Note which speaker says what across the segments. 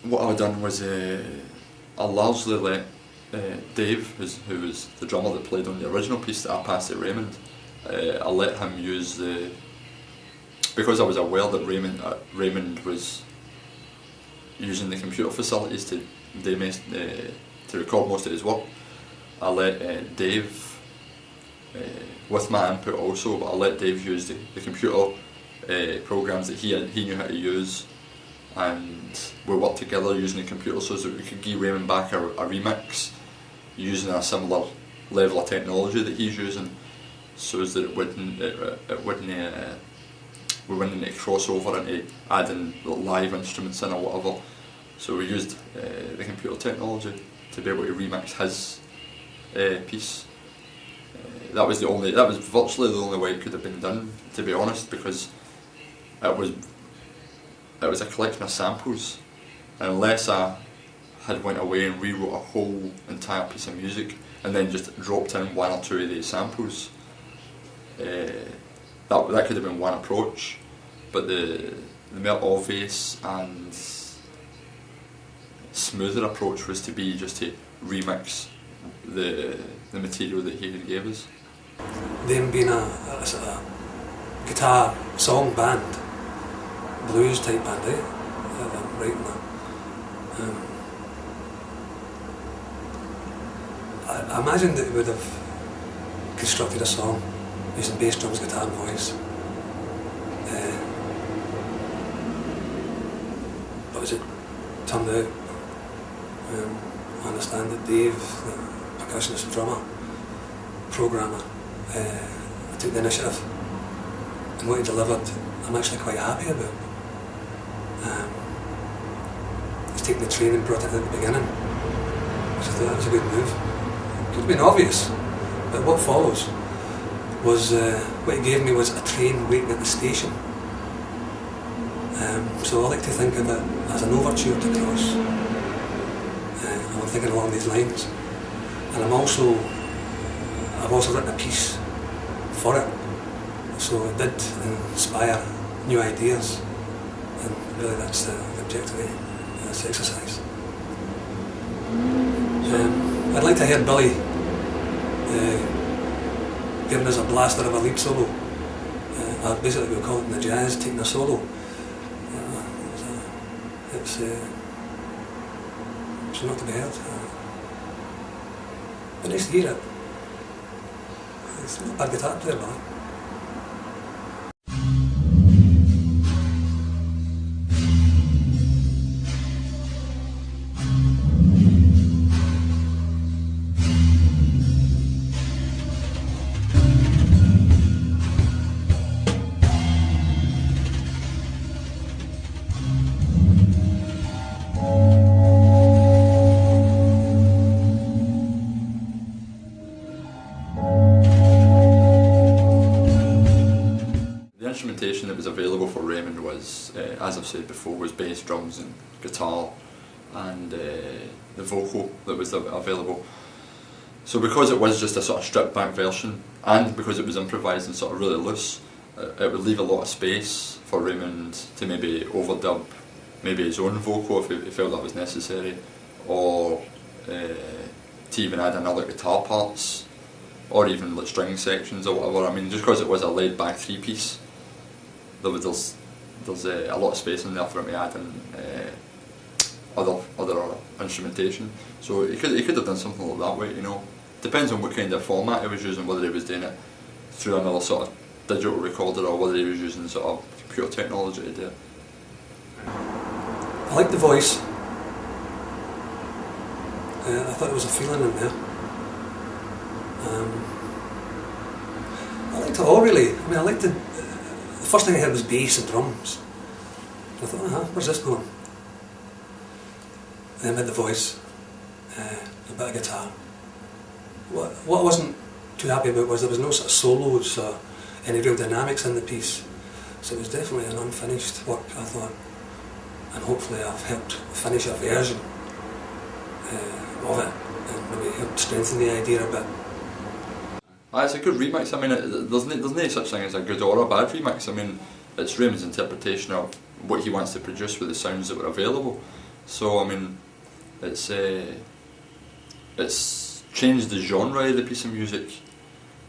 Speaker 1: What I done was I largely let Dave, who was the drummer that played on the original piece that I passed to Raymond, I let him use because I was aware that Raymond was using the computer facilities to record most of his work. I let Dave, with my input also, but I let Dave use the computer programs that he knew how to use, and we worked together using the computer so that we could give Raymond back a remix using a similar level of technology that he's using, so as that we wouldn't need to cross over into adding live instruments in or whatever. So we used the computer technology to be able to remix his piece. That was virtually the only way it could have been done, to be honest, because it was a collection of samples, and unless I had went away and rewrote a whole entire piece of music and then just dropped in one or two of these samples, that could have been one approach. But the more obvious and smoother approach was to remix the material that he had gave us.
Speaker 2: Them being a sort of guitar song band, blues type band, I'm writing that. I imagined that we would have constructed a song using bass, drums, guitar and voice. But as it turned out, I understand that Dave, the percussionist and drummer, programmer, took the initiative, and what he delivered I'm actually quite happy about. He's taken the train and brought it at the beginning, which I thought that was a good move. It could have been obvious, but what follows was, what he gave me was a train waiting at the station. So I like to think of it as an overture to Cross. I'm thinking along these lines, and I've also written a piece for it, so it did inspire new ideas, and really that's the objective of this exercise. I'd like to hear Billy giving us a blaster of a lead solo. Basically we call it in the jazz taking a solo. It's not to be heard. But nice to hear it. It's not a bad guitar player, Billy.
Speaker 1: The instrumentation that was available for Raymond was, as I've said before, was bass, drums and guitar, and the vocal that was available. So because it was just a sort of stripped back version, and because it was improvised and sort of really loose, it would leave a lot of space for Raymond to maybe overdub maybe his own vocal if he felt that was necessary, or to even add another guitar parts, or even like string sections or whatever. I mean, just because it was a laid back three-piece, there's a lot of space in there for him to add in other instrumentation. So he could have done something like that way, you know. Depends on what kind of format he was using, whether he was doing it through another sort of digital recorder or whether he was using sort of computer technology to do it.
Speaker 2: I like the voice. I thought there was a feeling in there. I liked it all really. I mean, I liked the first thing I heard was bass and drums. I thought, where's this going? And then with the voice, a bit of guitar. What I wasn't too happy about was there was no sort of solos or any real dynamics in the piece. So it was definitely an unfinished work, I thought, and hopefully I've helped finish a version of it and maybe helped strengthen the idea a bit.
Speaker 1: It's a good remix. I mean, there's no such thing as a good or a bad remix. I mean, it's Raymond's interpretation of what he wants to produce with the sounds that were available. So I mean, it's changed the genre of the piece of music,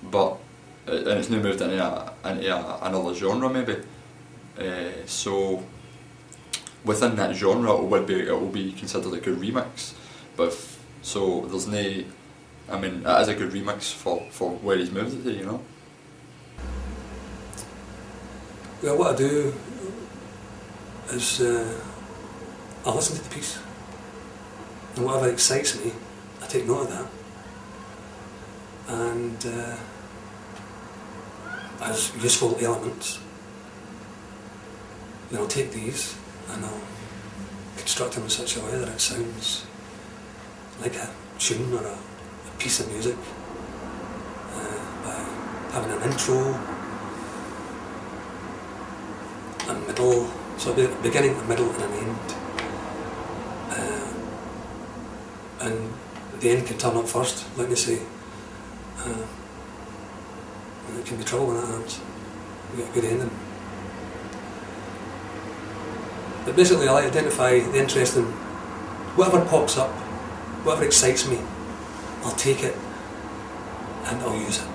Speaker 1: but and it's now moved into another genre maybe. So within that genre, it will be considered a good remix. But so there's no. I mean, it is a good remix for where he's moved it to, you know.
Speaker 2: Well, what I do is I listen to the piece, and whatever excites me, I take note of that, and as useful elements, then I'll take these and I'll construct them in such a way that it sounds like a tune or a piece of music by having an intro, a middle, so it'll be a beginning, a middle and an end, and the end can turn up first, like they say, and it can be trouble when that happens. You get a good ending. But basically I like to identify the interesting, whatever pops up, whatever excites me, I'll take it and I'll use it.